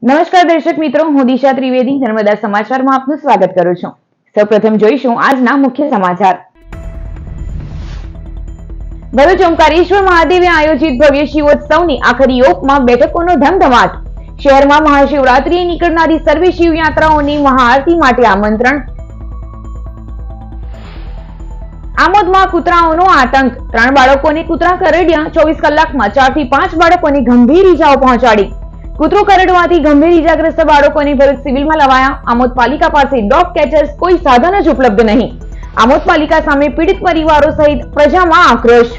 નમસ્કાર દર્શક મિત્રો, હું દિશા ત્રિવેદી નર્મદા સમાચારમાં આપનું સ્વાગત કરું છું। સૌપ્રથમ જોઈશું આજના મુખ્ય સમાચાર। ભરૂચ ઓમકારેશ્વર મહાદેવે આયોજિત ભવ્ય શિવોત્સવની આખરી ઓપમાં બેઠકોનો ધમધમાટ। શહેરમાં મહાશિવરાત્રીએ નીકળનારી સર્વે શિવયાત્રાઓની મહાઆરતી માટે આમંત્રણ। આમોદમાં કૂતરાઓનો આતંક, 3 બાળકોને કૂતરા કરડ્યા। 24 કલાકમાં 4 થી 5 બાળકોને ગંભીર ઈજાઓ પહોંચાડી। કૂતરો કરડવાથી ગંભીર ઈજાગ્રસ્ત બાળકોને ભરૂચ સિવિલમાં લવાયા। આમોદ પાલિકા પાસે ડોગ કેચર્સ કોઈ સાધન જ ઉપલબ્ધ નહીં। આમોદ પાલિકા સામે પીડિત પરિવારો સહિત પ્રજામાં આક્રોશ।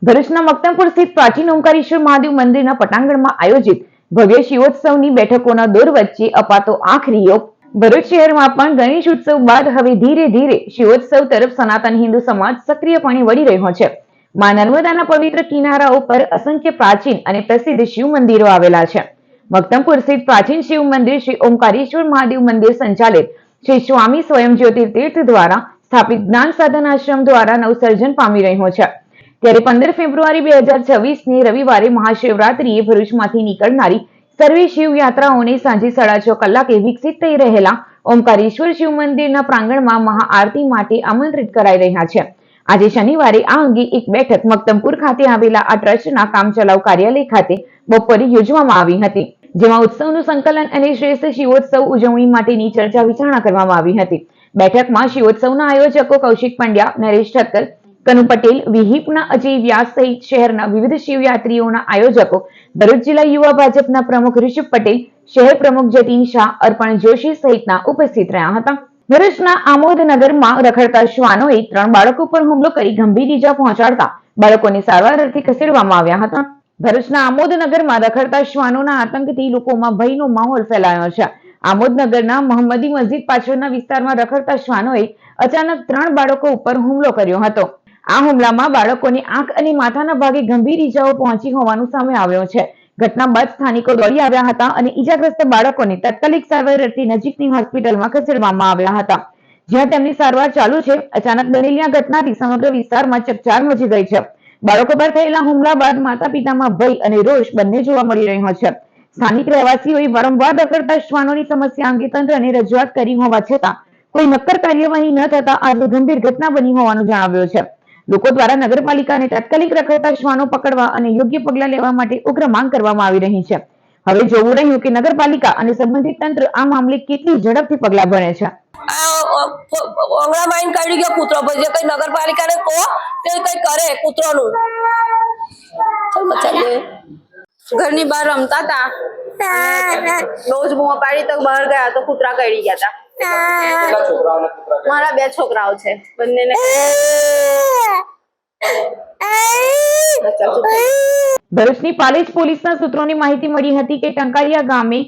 ભરૂચના મક્તમપુર સ્થિત પ્રાચીન ઓમકારેશ્વર મહાદેવ મંદિરના પટાંગણમાં આયોજિત ભવ્ય શિવોત્સવની બેઠકોના દોર વચ્ચે અપાતો આખરી યોગ। ભરૂચ શહેરમાં પણ ગણેશ ઉત્સવ બાદ હવે ધીરે ધીરે શિવોત્સવ તરફ સનાતન હિન્દુ સમાજ સક્રિયપણે વળી રહ્યો છે। માં નર્મદાના પવિત્ર કિનારાઓ પર અસંખ્ય પ્રાચીન અને પ્રસિદ્ધ શિવ મંદિરો આવેલા છે। મક્તમપુર સ્થિત પ્રાચીન શિવ મંદિર શ્રી ઓમકારેશ્વર મહાદેવ મંદિર સંચાલિત શ્રી સ્વામી સ્વયં જ્યોતિ તીર્થ દ્વારા સ્થાપિત જ્ઞાન સાધન આશ્રમ દ્વારા નવસર્જન પામી રહ્યો છે। ત્યારે 15 ફેબ્રુઆરી 2026ની રવિવારે મહાશિવરાત્રીએ ભરૂચમાંથી નીકળનારી સર્વે શિવ યાત્રાઓને સાંજે 6:30 કલાકે વિકસિત થઈ રહેલા ઓમકારેશ્વર શિવ મંદિરના પ્રાંગણમાં મહાઆરતી માટે આમંત્રિત કરાઈ રહ્યા છે। આજે શનિવારે આ અંગે એક બેઠક મક્તમપુર ખાતે આવેલા આ ટ્રસ્ટના કામચલાઉ કાર્યાલય ખાતે બપોરે યોજવામાં આવી હતી, જેમાં ઉત્સવનું સંકલન અને શ્રેષ્ઠ શિવોત્સવ ઉજવણી માટેની ચર્ચા વિચારણા કરવામાં આવી હતી। બેઠકમાં શિવોત્સવના આયોજકો કૌશિક પંડ્યા, નરેશ ઠક્કર, કનુ પટેલ, વિહિપના અજય વ્યાસ સહિત શહેરના વિવિધ શિવયાત્રીઓના આયોજકો, ભરૂચ જિલ્લા યુવા ભાજપના પ્રમુખ ઋષભ પટેલ, શહેર પ્રમુખ જતીન શાહ, અર્પણ જોશી સહિતના ઉપસ્થિત રહ્યા હતા। ભરૂચના આમોદ નગરમાં રખડતા શ્વાનોએ 3 બાળકો પર હુમલો કરી ગંભીર ઈજા પહોંચાડતા બાળકોને સારવાર અર્થે ખસેડવામાં આવ્યા હતા। ભરૂચના આમોદ નગરમાં રખડતા શ્વાનોના આતંકથી લોકોમાં ભયનો માહોલ ફેલાયો છે। આમોદ નગરના મોહમ્મદી મસ્જિદ પાછળના વિસ્તારમાં રખડતા શ્વાનોએ અચાનક 3 બાળકો ઉપર હુમલો કર્યો હતો। આ હુમલામાં બાળકોની આંખ અને માથાના ભાગે ગંભીર ઈજાઓ પહોંચી હોવાનું સામે આવ્યો છે। ઘટના બાદ સ્થાનિકો દોડી આવ્યા હતા અને ઈજાગ્રસ્ત બાળકોને તાત્કાલિક સારવાર અર્થે નજીકની હોસ્પિટલમાં ખસેડવામાં આવ્યા હતા, જ્યાં તેમની સારવાર ચાલુ છે। અચાનક બનેલી આ ઘટનાથી સમગ્ર વિસ્તારમાં ચકચાર મચી ગઈ છે। બાળકો પર થયેલા હુમલા બાદ માતા પિતામાં ભય અને રોષ બંને જોવા મળી રહ્યો છે। સ્થાનિક રહેવાસીઓએ વારંવાર રખડતા શ્વાનોની સમસ્યા અંગે તંત્રને રજૂઆત કરી હોવા છતાં કોઈ નક્કર કાર્યવાહી ન થતા આજે ગંભીર ઘટના બની હોવાનું જણાવ્યું છે। લોકો દ્વારા નગરપાલિકાને તાત્કાલિક રખડતા શ્વાનો પકડવા અને યોગ્ય પગલાં લેવા માટે ઉગ્ર માંગ કરવામાં આવી રહી છે। હવે જોવું રહ્યું કે નગરપાલિકા અને સંબંધિત તંત્ર આ મામલે કેટલી ઝડપથી પગલાં ભરે છે। ઓંગળા માઈન કાઢી ગયો કૂતરો, પછી કઈ નગરપાલિકાને કહો તે કઈ કરે કૂતરોનું। ઘરની બહાર રમતા હતા, રોજ બૂમો પાડી તો બહાર ગયા તો કૂતરા કરડી ગયા હતા। મારા 2 છોકરાઓ છે, બંનેને ભરૂચની પાલેજ પોલીસના સૂત્રોની માહિતી મળી હતી કે ટંકારિયા ગામે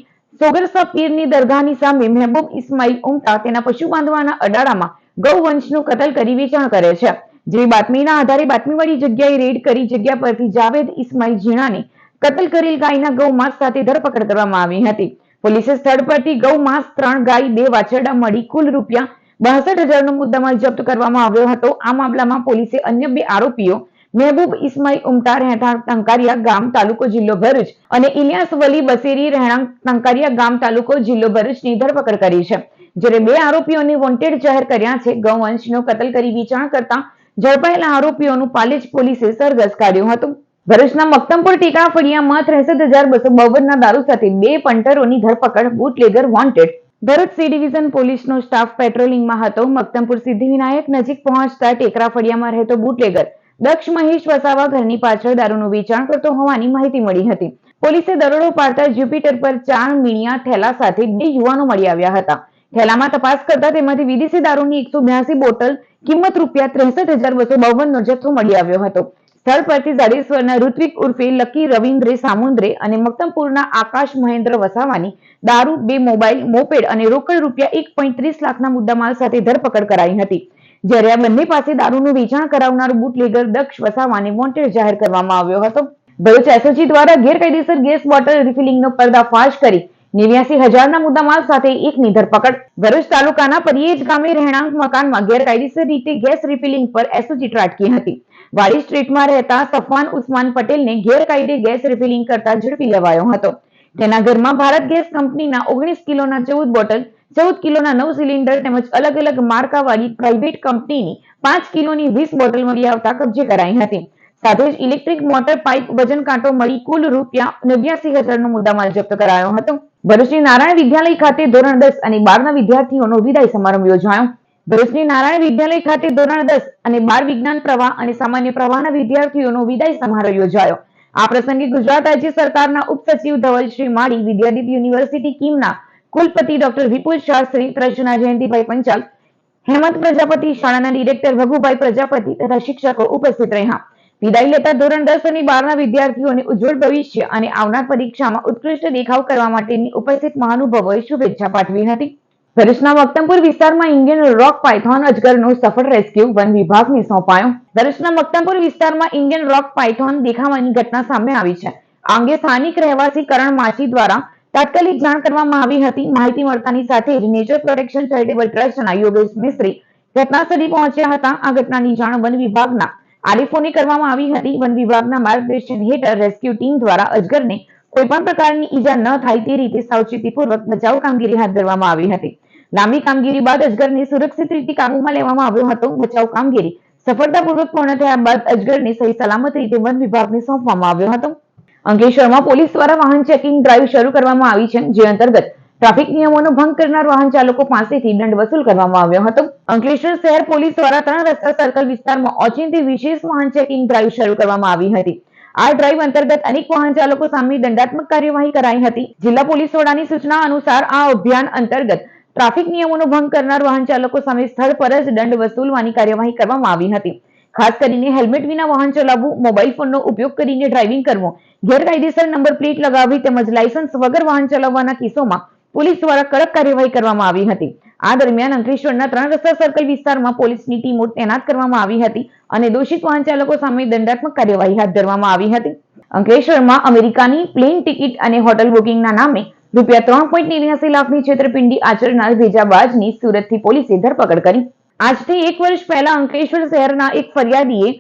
સોગરસા પીરની દરગાહની સામે મહેબૂબ ઇસ્માઇલ ઉમટા તેના પશુ બાંધવાના અડાડામાં ગૌવંશનું કતલ કરી વેચાણ કરે છે। જેવી બાતમીના આધારે બાતમીવાળી જગ્યાએ રેડ કરી જગ્યા પરથી જાવેદ ઇસ્માઇલ ઝીણાને કતલ કરેલ ગાયના ગૌમાંસ સાથે ધરપકડ કરવામાં આવી હતી। પોલીસે સ્થળ પરથી ગૌમાંસ, 3 ગાય, 2 વાછરડા મળી કુલ ₹62,000નો મુદ્દામાલ જપ્ત કરવામાં આવ્યો હતો। આ મામલામાં પોલીસે અન્ય 2 આરોપીઓ મહેબૂબ ઇસ્માઇલ ઉમટા રહેઠાણ ટંકારિયા ગામ તાલુકો જિલ્લો ભરૂચ અને ઇલિયાસ વલી બસેરી રહેણાંક ટંકારિયા ગામ તાલુકો જિલ્લો ભરૂચની ધરપકડ કરી છે, જ્યારે 2 આરોપીઓને વોન્ટેડ જાહેર કર્યા છે। ગૌવંશનો કતલ કરી વેચાણ કરતા ઝડપાયેલા આરોપીઓનું પાલેજ પોલીસે સરઘસ કાઢ્યું હતું। ભરૂચના મક્તમપુર ટેકરા ફળિયામાં 63,252ના દારૂ સાથે 2 પંટરોની ધરપકડ, bootlegger wanted. Bharuch C division પોલીસનો સ્ટાફ પેટ્રોલિંગમાં હતો। મક્તમપુર સિદ્ધિવિનાયક નજીક પહોંચતા ટેકરા ફળિયામાં રહેતો બુટલેગર દક્ષ મહેશ વસાવા ઘરની પાછળ દારૂનું વેચાણ કરતો હોવાની માહિતી મળી હતી। પોલીસે દરોડો પાડતા જ્યુપિટર પર 4 મીણિયા થેલા સાથે 2 યુવાનો મળી આવ્યા હતા। થેલામાં તપાસ કરતા તેમાંથી વિદેશી દારૂની 182 બોટલ, કિંમત ₹63,252નો જથ્થો મળી આવ્યો હતો। સ્થળ પરથી જાડેશ્વરના ઋત્વિક ઉર્ફે લકી રવિન્દ્ર સામુદ્રે અને મક્તમપુરના આકાશ મહેન્દ્ર વસાવાની દારૂ, 2 મોબાઈલ, મોપેડ અને રોકડ ₹1.30 લાખના મુદ્દામાલ સાથે ધરપકડ કરાઈ હતી, જ્યારે આ બંને પાસે દારૂનું વેચાણ કરાવનાર બુટલેગર દક્ષ વસાવાને વોન્ટેડ જાહેર કરવામાં આવ્યો હતો। ભરૂચ એસઓજી દ્વારા ગેરકાયદેસર ગેસ બોટલ રિફિલિંગનો પર્દાફાશ કરી 89,000ના મુદ્દામાલ સાથે એકની ધરપકડ। ભરૂચ તાલુકાના પરિયેજ ગામે રહેણાંક મકાનમાં ગેરકાયદેસર રીતે ગેસ રિફિલિંગ પર એસઓજી ત્રાટકી હતી। વાડી સ્ટ્રીટમાં રહેતા સફવાન ઉસ્માન પટેલને ગેરકાયદે ગેસ રિફિલિંગ કરતા ઝડપી લેવાયો હતો. તેના ઘરમાં ભારત ગેસ કંપનીના 19 કિલોના 14 બોટલ, 14 કિલોના 9 સિલિન્ડર તેમજ અલગ અલગ માર્કાવાળી પ્રાઇવેટ કંપનીની 5 કિલોની 20 બોટલ મળી આવતા કબજે કરાઈ હતી. સાથે જ ઇલેક્ટ્રિક મોટર પાઇપ વજન કાંટો મળી કુલ રૂપિયા 89,000નો મુદ્દામાલ જપ્ત કરાયો હતો. ભરૂચની નારાયણ વિદ્યાલય ખાતે ધોરણ 10 અને 12ના વિદ્યાર્થીઓનો વિદાય સમારંભ યોજાયો. ભરૂચની નારાયણ વિદ્યાલય ખાતે ધોરણ 10 અને 12 વિજ્ઞાન પ્રવાહ અને સામાન્ય પ્રવાહના વિદ્યાર્થીઓનો વિદાય સમારોહ યોજાયો. આ પ્રસંગે ગુજરાત રાજ્ય સરકારના ઉપસચિવ ધવલશ્રી માળી, વિદ્યાદીપ યુનિવર્સિટી કીમના કુલપતિ ડોક્ટર વિપુલ શાસ્ત્રી, ટ્રસ્ટના જયંતિભાઈ પંચાલ, હેમંત પ્રજાપતિ, શાળાના ડિરેક્ટર ભગુભાઈ પ્રજાપતિ તથા શિક્ષકો ઉપસ્થિત રહ્યા. વિદાય લેતા ધોરણ 10 અને 12ના વિદ્યાર્થીઓને ઉજ્જવળ ભવિષ્ય અને આવનાર પરીક્ષામાં ઉત્કૃષ્ટ દેખાવ કરવા માટેની ઉપસ્થિત મહાનુભાવોએ શુભેચ્છા પાઠવી હતી. ભરૂચના મક્તમપુર વિસ્તારમાં ઇન્ડિયન રોક પાયથોન અજગરનો સફળ રેસ્ક્યુ વન વિભાગને સોંપાયો. ભરૂચના મક્તમપુર વિસ્તારમાં ઇન્ડિયન રોક પાયથોન દેખાવાની ઘટના સામે આવી છે. આ અંગે સ્થાનિક રહેવાસી કરણ માછી દ્વારા તાત્કાલિક જાણ કરવામાં આવી હતી. માહિતી મળતાની સાથે જ નેચર પ્રોટેક્શન ચેરિટેબલ ટ્રસ્ટના યોગેશ મિસ્ત્રી ઘટનાસ્થળે પહોંચ્યા હતા. આ ઘટનાની જાણ વન વિભાગના આરીફોને કરવામાં આવી હતી. વન વિભાગના માર્ગદર્શન હેઠળ રેસ્ક્યુ ટીમ દ્વારા અજગરને કોઈ પણ પ્રકારની ઈજા ન થાય તે રીતે સાવચેતીપૂર્વક બચાવ કામગીરી હાથ ધરવામાં આવી હતી. લાંબી કામગીરી બાદ અજગરને સુરક્ષિત રીતે કાબૂમાં લેવામાં આવ્યો હતો. બચાવ કામગીરી સફળતાપૂર્વક પૂર્ણ થયા બાદ અજગરને સહી સલામત રીતે વન વિભાગને સોંપવામાં આવ્યો હતો. અંકલેશ્વરમાં પોલીસ દ્વારા વાહન ચેકિંગ ડ્રાઈવ શરૂ કરવામાં આવી છે, જે અંતર્ગત ટ્રાફિક નિયમોનો ભંગ કરનાર વાહન ચાલકો પાસેથી દંડ વસૂલ કરવામાં આવ્યો હતો. અંકલેશ્વર શહેર પોલીસ દ્વારા 3 રસ્તા સર્કલ વિસ્તારમાં ઓચિંતી વિશેષ વાહન ચેકિંગ ડ્રાઈવ શરૂ કરવામાં આવી હતી. આ ડ્રાઈવ અંતર્ગત અનેક વાહન ચાલકો સામે દંડાત્મક કાર્યવાહી કરાઈ હતી. જિલ્લા પોલીસ વડાની સૂચના અનુસાર આ અભિયાન અંતર્ગત ટ્રાફિક નિયમોનો ભંગ કરનાર વાહન ચાલકો સામે સ્થળ પર જ દંડ વસૂલવાની કાર્યવાહી કરવામાં આવી હતી. ખાસ કરીને હેલ્મેટ વિના વાહન ચલાવવું, મોબાઈલ ફોનનો ઉપયોગ કરીને ડ્રાઇવિંગ કરવું, ગેરકાયદેસર નંબર પ્લેટ લગાવવી તેમજ લાયસન્સ વગર વાહન ચલાવવાના કેસોમાં પોલીસ દ્વારા કડક કાર્યવાહી કરવામાં આવી હતી. આ દરમિયાન અંકલેશ્વરના 3 રસ્તા સર્કલ વિસ્તારમાં પોલીસની ટીમો તૈનાત કરવામાં આવી હતી અને દોષિત વાહન ચાલકો સામે દંડાત્મક કાર્યવાહી હાથ ધરવામાં આવી હતી. અંકલેશ્વરમાં અમેરિકાની પ્લેન ટિકિટ અને હોટલ બુકિંગના નામે રૂપિયા 3.89 લાખની છેતરપિંડી આચરનાર ભેજાબાજની સુરતથી પોલીસે ધરપકડ કરી. આજથી 1 વર્ષ પહેલા અંકલેશ્વર શહેરના એક ફરિયાદીએ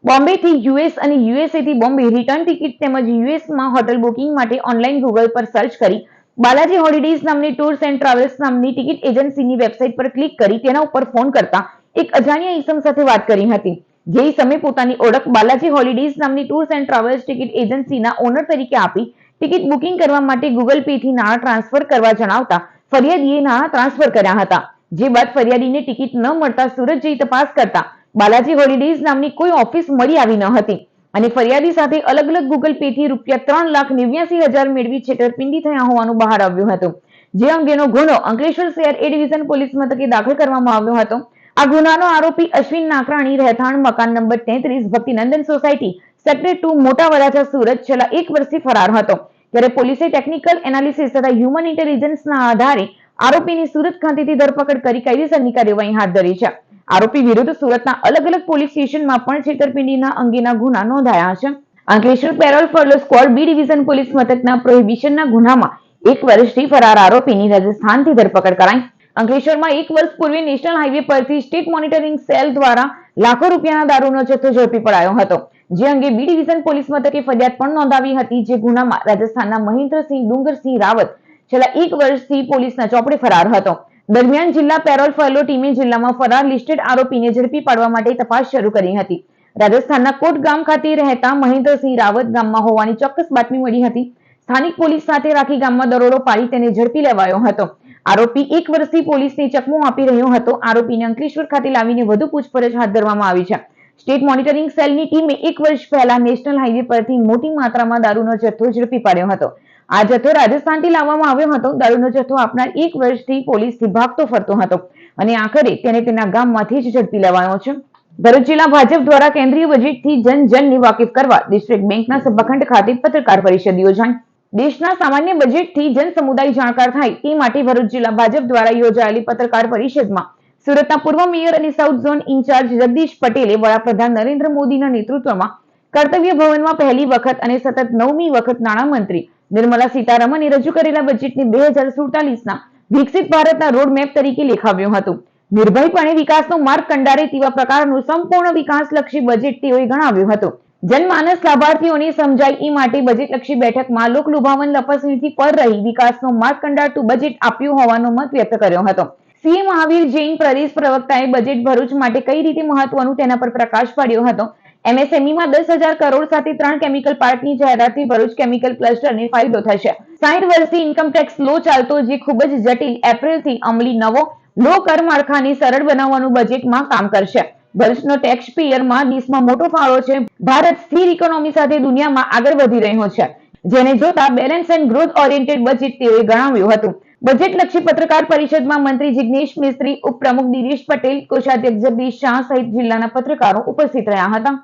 બોમ્બેથી યુએસ અને યુએસએથી બોમ્બે રિટર્ન ટિકિટ તેમજ યુએસમાં હોટલ બુકિંગ માટે ઓનલાઈન ગૂગલ પર સર્ચ કરી બાલાજી હોલિડેઝ નામની ટૂર્સ એન્ડ ટ્રાવેલ્સ નામની ટિકિટ એજન્સીની વેબસાઇટ પર ક્લિક કરી તેના ઉપર ફોન કરતા એક અજાણ્યા ઈસમ સાથે વાત કરી હતી. જે ઈસમે પોતાની ઓળખ બાલાજી હોલિડેઝ નામની ટૂર્સ એન્ડ ટ્રાવેલ્સ ટિકિટ એજન્સીના ઓનર તરીકે આપી ટિકિટ બુકિંગ કરવા માટે ગૂગલ પે થી નાણાં ટ્રાન્સફર કરવા જણાવતા ફરિયાદીએ નાણાં ટ્રાન્સફર કર્યા હતા. જે બાદ ફરિયાદીને ટિકિટ ન મળતા સુરત જઈ તપાસ કરતા બાલાજી હોલિડેઝ નામની કોઈ ઓફિસ મળી આવી ન હતી અને ફરિયાદી સાથે અલગ અલગ ગૂગલ પે થી રૂપિયા 3,89,000 મેળવી છેતરપિંડી થયા હોવાનું બહાર આવ્યું હતું. જે અંગેનો ગુનો અંકલેશ્વર શહેર એ ડિવિઝન પોલીસ મથકે દાખલ કરવામાં આવ્યો હતો. આ ગુનાનો આરોપી અશ્વિન નાકરાણી, રહેઠાણ મકાન નંબર 33, ભક્તિનંદન સોસાયટી, સેક્ટર 2, મોટા વરાછા, સુરત છેલ્લા 1 વર્ષથી ફરાર હતો. ત્યારે પોલીસે ટેકનિકલ એનાલિસિસ તથા હ્યુમન ઇન્ટેલિજન્સના આધારે આરોપીની સુરત ખાતેથી ધરપકડ કરી કાયદેસરની કાર્યવાહી હાથ ધરી છે. આરોપી વિરુદ્ધ સુરતના અલગ અલગ પોલીસ સ્ટેશનમાં પણ છેતરપિંડીના અંગેના ગુના નોંધાયા છે. Ankleshwar parole furlough squad B division police મથકના પ્રોહિબિશનના ગુનામાં 1 વર્ષથી ફરાર આરોપીની રાજસ્થાનથી ધરપકડ કરાઈ. અંકલેશ્વરમાં 1 વર્ષ પૂર્વે નેશનલ હાઈવે પરથી સ્ટેટ મોનિટરિંગ સેલ દ્વારા લાખો રૂપિયાના દારૂનો જથ્થો ઝડપી પડાયો હતો. જે અંગે બી ડિવિઝન પોલીસ મથકે ફરિયાદ પણ નોંધાવી હતી. જે ગુનામાં રાજસ્થાનના મહેન્દ્રસિંહ ડુંગરસિંહ રાવત છેલ્લા 1 વર્ષથી પોલીસના ચોપડે ફરાર હતો. દરમિયાન જિલ્લા પેરોલ ફોલો ટીમે જિલ્લામાં ફરાર લિસ્ટેડ આરોપીને ઝડપી પાડવા માટે તપાસ શરૂ કરી હતી. રાજસ્થાનના કોટ ગામ ખાતે રહેતા મહેન્દ્રસિંહ રાવત ગામમાં હોવાની ચોક્કસ બાતમી મળી હતી. સ્થાનિક પોલીસ સાથે રાખી ગામમાં દરોડો પાડી તેને ઝડપી લેવાયો હતો. આરોપી 1 વર્ષથી પોલીસને ચકમો આપી રહ્યો હતો. આરોપીને અંકલેશ્વર ખાતે લાવીને વધુ પૂછપરછ હાથ ધરવામાં આવી છે. સ્ટેટ મોનિટરિંગ સેલની ટીમે 1 વર્ષ પહેલા નેશનલ હાઈવે પરથી મોટી માત્રામાં દારૂનો જથ્થો ઝડપી પાડ્યો હતો. આ જથ્થો રાજસ્થાનથી લાવવામાં આવ્યો હતો. દારૂનો જથ્થો આપનાર 1 વર્ષથી પોલીસથી ભાગતો ફરતો હતો અને આખરે તેને તેના ગામમાંથી જ ઝડપી લેવાયો છે. ભરૂચ જિલ્લા ભાજપ દ્વારા કેન્દ્રીય બજેટથી જનજનને વાકેફ કરવા ડિસ્ટ્રિક્ટ બેંકના સભાખંડ ખાતે પત્રકાર પરિષદ યોજાઈ. દેશના સામાન્ય બજેટથી જન સમુદાય જાણકાર થાય તે માટે ભરૂચ જિલ્લા ભાજપ દ્વારા યોજાયેલી પત્રકાર પરિષદમાં સુરતના પૂર્વ મેયર અને સાઉથ ઝોન ઇન્ચાર્જ જગદીશ પટેલે વડાપ્રધાન નરેન્દ્ર મોદીના નેતૃત્વમાં કર્તવ્ય ભવનમાં પહેલી વખત અને સતત 9મી વખત નાણામંત્રી નિર્મલા સીતારમણે રજૂ કરેલા બજેટને 2047ના વિકસિત ભારતના રોડ મેપ તરીકે લેખાવ્યું હતું. નિર્ભયપણે વિકાસનો માર્ગ કંડારે તેવા પ્રકારનું સંપૂર્ણ વિકાસલક્ષી બજેટ તેઓએ ગણાવ્યું હતું. જનમાનસ લાભાર્થીઓને સમજાય એ માટે બજેટલક્ષી બેઠકમાં લોકલુભાવન લપસણીથી પર રહી વિકાસનો માર્ગ કંડારતું બજેટ આપ્યું હોવાનો મત વ્યક્ત કર્યો હતો. સીએમ મહાવીર જૈન પ્રદેશ પ્રવક્તાએ બજેટ ભરૂચ માટે કઈ રીતે મહત્વનું તેના પર પ્રકાશ પાડ્યો હતો. એમએસએમઈમાં 10,000 કરોડ સાથે 3 કેમિકલ પાર્કની જાહેરાતથી ભરૂચ કેમિકલ ક્લસ્ટરને ફાયદો થશે. 60 વર્ષથી ઇન્કમ ટેક્સ લો ચાલતો જે ખૂબ જ જટિલ એપ્રિલથી અમલી નવો લો કર માળખાને સરળ બનાવવાનું બજેટમાં કામ કરશે. ભરૂચનો ટેક્સ પેયરમાં દેશમાં મોટો ફાળો છે. ભારત સ્થિર ઇકોનોમી સાથે દુનિયામાં આગળ વધી રહ્યો છે, જેને જોતા balance and growth oriented budget તેઓએ ગણાવ્યું હતું. બજેટલક્ષી પત્રકાર પરિષદમાં મંત્રી જિગ્નેશ મિસ્ત્રી, ઉપપ્રમુખ દિનેશ પટેલ, કોષાધ્યક્ષ જગદીશ શાહ સહિત જિલ્લાના પત્રકારો ઉપસ્થિત રહ્યા હતા.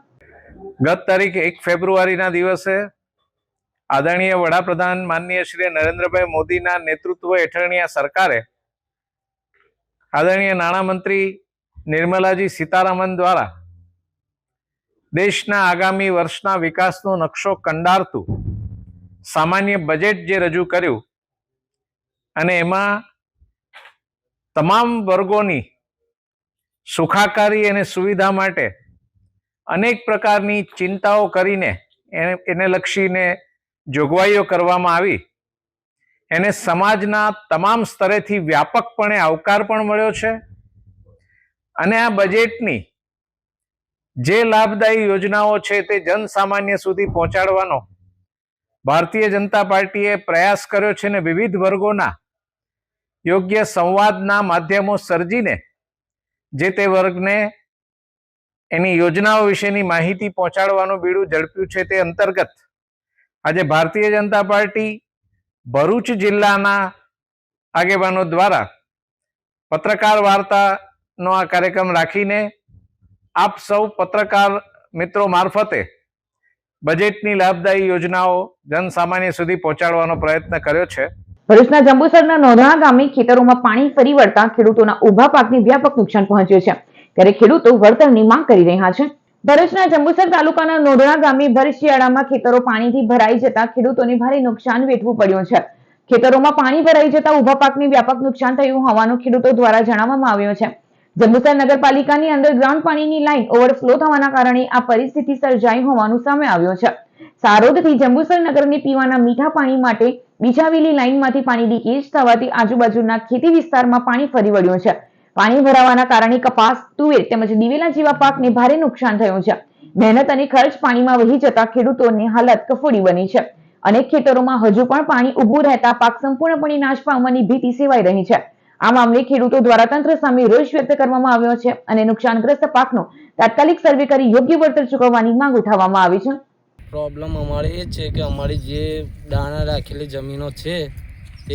ગત તારીખ 1 ફેબ્રુઆરીના દિવસે આદરણીય વડાપ્રધાન માનનીય શ્રી નરેન્દ્રભાઈ મોદીના નેતૃત્વ હેઠળની આ સરકારે આદરણીય નાણામંત્રી નિર્મલાજી સીતારામન દ્વારા દેશના આગામી વર્ષના વિકાસનો નકશો કંડારતું સામાન્ય બજેટ જે રજૂ કર્યું અને એમાં તમામ વર્ગોની સુખાકારી અને સુવિધા માટે અનેક પ્રકારની ચિંતાઓ કરીને એને લક્ષીને જોગવાઈઓ કરવામાં આવી. એને સમાજના તમામ સ્તરેથી વ્યાપકપણે આવકાર પણ મળ્યો છે અને આ બજેટની જે લાભદાયી યોજનાઓ છે તે જનસામાન્ય સુધી પહોંચાડવાનો ભારતીય જનતા પાર્ટીએ પ્રયાસ કર્યો છે અને વિવિધ વર્ગોના યોગ્ય સંવાદના માધ્યમો સર્જીને જે તે વર્ગને એની યોજનાઓ વિશેની માહિતી પહોંચાડવાનું બીડું ઝડપ્યું છે. તે અંતર્ગત આજે ભારતીય જનતા પાર્ટી ભરૂચ જિલ્લાના આગેવાનો દ્વારા પત્રકાર વાર્તાનો આ કાર્યક્રમ રાખીને આપ સૌ પત્રકાર મિત્રો મારફતે બજેટની લાભદાયી યોજનાઓ જનસામાન્ય સુધી પહોંચાડવાનો પ્રયત્ન કર્યો છે. ભરૂચના જંબુસરના નોંધણા ગામે ખેતરોમાં પાણી ફરી વળતા ખેડૂતોના ઉભા પાકને વ્યાપક નુકસાન પહોંચ્યું છે, ત્યારે ખેડૂતો વળતરની માંગ કરી રહ્યા છે. ભરૂચના જંબુસર તાલુકાના નોંધણા ગામે ભર શિયાળામાં ખેતરો પાણીથી ભરાઈ જતા ખેડૂતોને ભારે નુકસાન વેઠવું પડ્યું છે. ખેતરોમાં પાણી ભરાઈ જતા ઉભા પાકને વ્યાપક નુકસાન થયું હોવાનું ખેડૂતો દ્વારા જણાવવામાં આવ્યું છે. જંબુસર નગરપાલિકાની અંડરગ્રાઉન્ડ પાણીની લાઇન ઓવરફ્લો થવાના કારણે આ પરિસ્થિતિ સર્જાઈ હોવાનું સામે આવ્યું છે. સારોદથી જંબુસર નગરને પીવાના મીઠા પાણી માટે બિછાવેલી લાઇનમાંથી પાણી લીકેજ થવાથી આજુબાજુના ખેતી વિસ્તારમાં પાણી ફરી વળ્યું છે. પાણી ભરાવાના કારણે કપાસ, તુવેર તેમજ દિવેલા જેવા પાકને ભારે નુકસાન થયું છે. મહેનત અને ખર્ચ પાણીમાં વહી જતા ખેડૂતોની હાલત કફોડી બની છે. અનેક ખેતરોમાં હજુ પણ પાણી ઉભું રહેતા પાક સંપૂર્ણપણે નાશ પામવાની ભીતિ સેવાઈ રહી છે. આ મામલે ખેડૂતો દ્વારા તંત્ર સામે રોષ વ્યક્ત કરવામાં આવ્યો છે અને નુકસાનગ્રસ્ત પાકનો તાત્કાલિક સર્વે કરી યોગ્ય વળતર ચૂકવવાની માંગ ઉઠાવવામાં આવી છે. પ્રોબ્લેમ અમારી એ છે કે અમારી જે દાણા રાખેલી જમીનો છે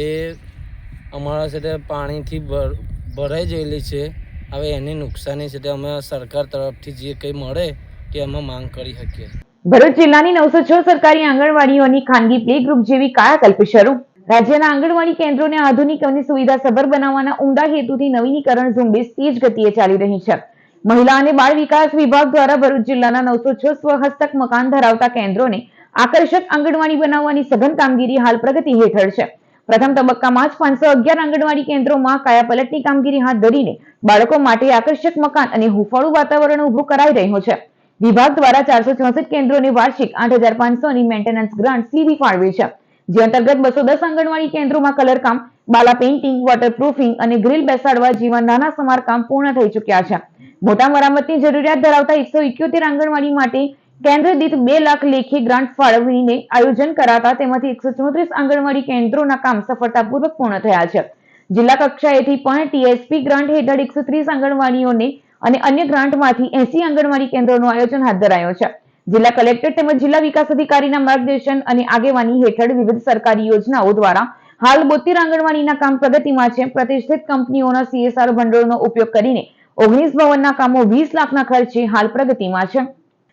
એ અમારા સાથે પાણીથી ભરાઈ ગયેલી છે. હવે એની નુકસાની છે અમે સરકાર તરફથી જે કંઈ મળે તે અમે માંગ કરી શકીએ. ભરૂચ જિલ્લાની 906 સરકારી આંગણવાડીઓની ખાનગી પ્લે ગ્રુપ જેવી કાયાકલ્પ શરૂ. રાજ્યના આંગણવાડી કેન્દ્રોને આધુનિક અને સુવિધાસભર બનાવવાના ઉમદા હેતુથી નવીનીકરણ ઝુંબેશ તેજ ગતિએ ચાલી રહી છે. મહિલા અને બાળ વિકાસ વિભાગ દ્વારા ભરૂચ જિલ્લાના 906 સ્વહસ્તક મકાન ધરાવતા કેન્દ્રોને આકર્ષક આંગણવાડી બનાવવાની સઘન કામગીરી હાલ પ્રગતિ હેઠળ છે. પ્રથમ તબક્કામાં જ 511 આંગણવાડી કેન્દ્રોમાં કાયાપલટની કામગીરી હાથ ધરીને બાળકો માટે આકર્ષક મકાન અને હૂંફાળું વાતાવરણ ઉભું કરાઈ રહ્યું છે. વિભાગ દ્વારા 464 કેન્દ્રોને વાર્ષિક 8,500 ની મેન્ટેનન્સ ગ્રાન્ટ સીધી ફાળવી છે, જે અંતર્ગત 210 આંગણવાડી કેન્દ્રોમાં કલરકામ, બાલા પેઇન્ટિંગ, વોટરપ્રૂફિંગ અને ગ્રીલ બેસાડવા જેવા નાના સમારકામ પૂર્ણ થઈ ચૂક્યા છે. મોટા મરામતની જરૂરિયાત ધરાવતા 171 આંગણવાડી માટે કેન્દ્ર દીઠ 2 લાખ લેખે ગ્રાન્ટ ફાળવીને આયોજન કરાતા તેમાંથી 134 આંગણવાડી કેન્દ્રોના કામ સફળતાપૂર્વક પૂર્ણ થયા છે. જિલ્લા કક્ષાએથી પણ ટીએસપી ગ્રાન્ટ હેઠળ 130 આંગણવાડીઓને અને અન્ય ગ્રાન્ટમાંથી 80 આંગણવાડી કેન્દ્રોનું આયોજન હાથ ધરાયું છે. જિલ્લા કલેક્ટર તેમજ જિલ્લા વિકાસ અધિકારીના માર્ગદર્શન અને આગેવાની હેઠળ વિવિધ સરકારી યોજનાઓ દ્વારા હાલ 72 આંગણવાડીના કામ પ્રગતિમાં છે. પ્રતિષ્ઠિત કંપનીઓના CSR ભંડોળનો ઉપયોગ કરીને 19 ભવનના કામો 20 લાખના ખર્ચે હાલ પ્રગતિમાં છે.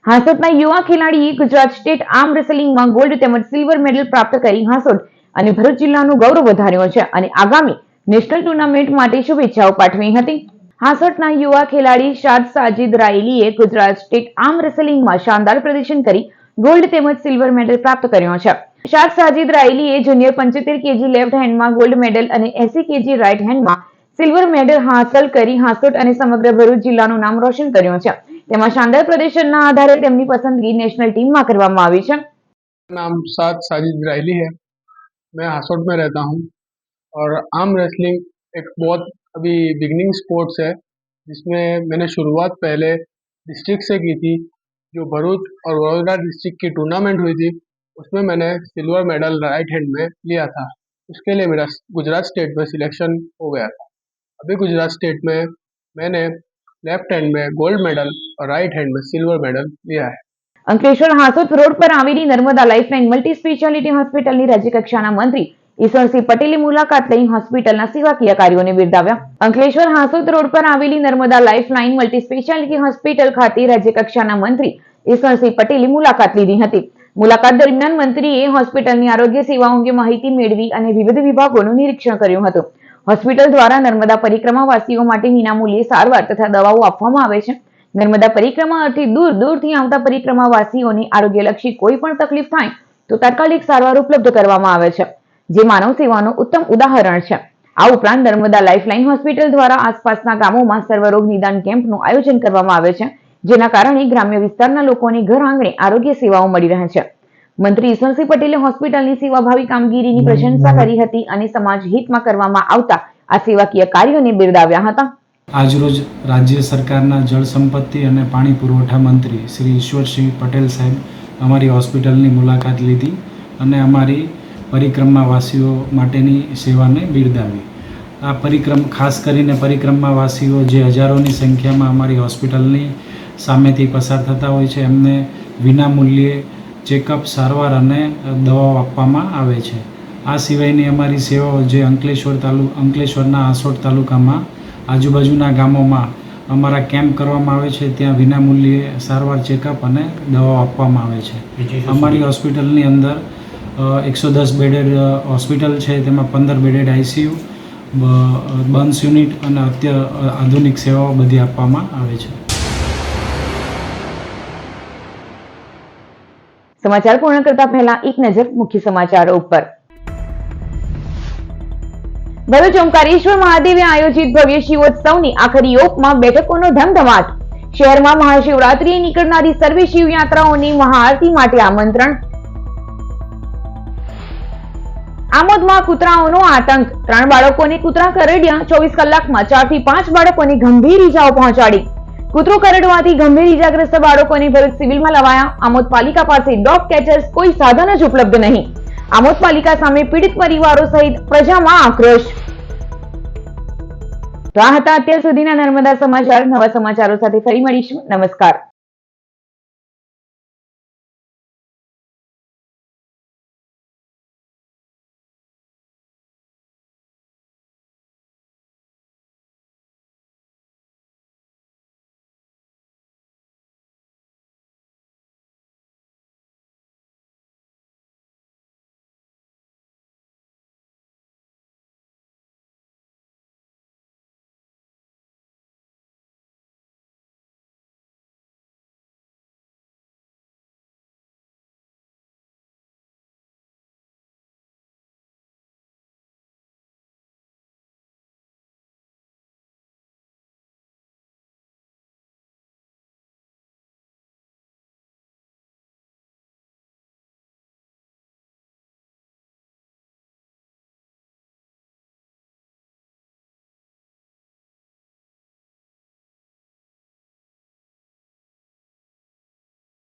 હાંસોદના યુવા ખેલાડીએ ગુજરાત સ્ટેટ આર્મ રેસલિંગમાં ગોલ્ડ તેમજ સિલ્વર મેડલ પ્રાપ્ત કરી હાંસોદ અને ભરૂચ જિલ્લાનું ગૌરવ વધાર્યું છે અને આગામી નેશનલ ટુર્નામેન્ટ માટે શુભેચ્છાઓ પાઠવી હતી. હાંસોદના યુવા ખેલાડી શાદ સાજિદ રાયલીએ ગુજરાત સ્ટેટ આર્મ રેસલિંગમાં શાનદાર પ્રદર્શન કરી ગોલ્ડ તેમજ સિલ્વર મેડલ પ્રાપ્ત કર્યો છે. શાદ સાજિદ રાયલીએ જુનિયર 75 kg લેફ્ટ હેન્ડમાં ગોલ્ડ મેડલ અને 80 kg રાઇટ હેન્ડમાં સિલ્વર મેડલ હાંસલ કરી હાંસોટ અને સમગ્ર ભરૂચ જિલ્લાનું નામ રોશન કર્યું છે. તેમાં શાનદાર પ્રદર્શનના આધારે તેમની પસંદગી નેશનલ ટીમમાં કરવામાં આવી છે. नाम साजिद इजराइली है। मैं हासोट में रहता हूँ और आर्म रेसलिंग एक बहुत अभी बिगनिंग स्पोर्ट्स है, जिसमें मैंने शुरुआत पहले डिस्ट्रिक्ट से की थी। जो भरूच और वडोदरा डिस्ट्रिक्ट की टूर्नामेंट हुई थी, उसमें मैंने सिल्वर मेडल राइट हैंड में लिया था। उसके लिए मेरा गुजरात स्टेट में सिलेक्शन हो गया था। अभी गुजरात स्टेट में मैंने लेफ्ट हैंड में गोल्ड मेडल और राइट हैंड में सिल्वर मेडल लिया है। અંકલેશ્વર હાંસોટ રોડ પર આવેલી નર્મદા લાઇફલાઇન મલ્ટી સ્પેશિયાલિટી હોસ્પિટલની રાજ્યકક્ષાના મંત્રી ઈશ્વરસિંહ પટેલે મુલાકાત લઈ હોસ્પિટલના સેવાકીય કાર્યોને બિરદાવ્યા. અંકલેશ્વર હાંસોટ રોડ પર આવેલી Narmada lifeline multi speciality hospital ખાતે રાજ્યકક્ષાના મંત્રી ઈશ્વરસિંહ પટેલે મુલાકાત લીધી હતી. મુલાકાત દરમિયાન મંત્રીએ હોસ્પિટલની આરોગ્ય સેવાઓ અંગે માહિતી મેળવી અને વિવિધ વિભાગોનું નિરીક્ષણ કર્યું હતું. હોસ્પિટલ દ્વારા નર્મદા પરિક્રમાવાસીઓ માટે વિનામૂલ્યે સારવાર તથા દવાઓ આપવામાં આવે છે. નર્મદા પરિક્રમા અર્થે દૂર દૂરથી આવતા પરિક્રમાવાસીઓને આરોગ્યલક્ષી કોઈ પણ તકલીફ થાય તો તાત્કાલિક સારવાર ઉપલબ્ધ કરવામાં આવે છે, જે માનવ સેવાનું ઉત્તમ ઉદાહરણ છે. આ ઉપરાંત નર્મદા લાઇફલાઇન હોસ્પિટલ દ્વારા આસપાસના ગામોમાં સર્વરોગ નિદાન કેમ્પનું આયોજન કરવામાં આવે છે, જેના કારણે ગ્રામ્ય વિસ્તારના લોકોને ઘર આંગણે આરોગ્ય સેવાઓ મળી રહે છે. મંત્રી ઈશ્વરસિંહ પટેલે હોસ્પિટલની સેવાભાવી કામગીરીની પ્રશંસા કરી હતી અને સમાજ હિતમાં કરવામાં આવતા આ સેવાકીય કાર્યોને બિરદાવ્યા હતા. આજરોજ રાજ્ય સરકારના જળ સંપત્તિ અને પાણી પુરવઠા મંત્રી શ્રી ઈશ્વરસિંહ પટેલ સાહેબ અમારી હોસ્પિટલની મુલાકાત લીધી અને અમારી પરિક્રમાવાસીઓ માટેની સેવાને બિરદાવી. આ ખાસ કરીને પરિક્રમાવાસીઓ જે હજારોની સંખ્યામાં અમારી હોસ્પિટલની સામેથી પસાર થતા હોય છે, એમને વિનામૂલ્યે ચેકઅપ, સારવાર અને દવાઓ આપવામાં આવે છે. આ સિવાયની અમારી સેવાઓ જે અંકલેશ્વરના હાંસોટ તાલુકામાં આજુબાજુના ગામોમાં અમારા કેમ્પ કરવામાં આવે છે, ત્યાં વિનામૂલ્યે સારવાર, ચેકઅપ અને દવાઓ આપવામાં આવે છે. અમારી હોસ્પિટલની અંદર 110 બેડેડ હોસ્પિટલ છે, તેમાં 15 બેડેડ આઈસીયુ, બર્ન્સ યુનિટ અને આધુનિક સેવાઓ બધી આપવામાં આવે છે. સમાચાર પૂર્ણ કરતા પહેલા એક નજર મુખ્ય સમાચારો ઉપર. ભરૂચ ઓમકારેશ્વર મહાદેવે આયોજિત ભવ્ય શિવોત્સવની આખરી ઓપમાં બેઠકોનો ધમધમાટ. શહેરમાં મહાશિવરાત્રીએ નીકળનારી સર્વે શિવયાત્રાઓની મહાઆરતી માટે આમંત્રણ. આમોદમાં કૂતરાઓનો આતંક. 3 બાળકોને કૂતરા કરડ્યા. 24 કલાકમાં 4 થી 5 બાળકોને ગંભીર ઈજાઓ પહોંચાડી. કૂતરો કરડવાથી ગંભીર ઈજાગ્રસ્ત બાળકોને ભરૂચ સિવિલમાં લવાયા. આમોદ પાલિકા પાસે ડોગ કેચર્સ કોઈ સાધન જ ઉપલબ્ધ નહીં. આમોદ પાલિકા સામે પીડિત પરિવારો સહિત પ્રજામાં આક્રોશ. તો આ હતા અત્યાર સુધીના નર્મદા સમાચાર. નવા સમાચારો સાથે ફરી મળીશું. નમસ્કાર.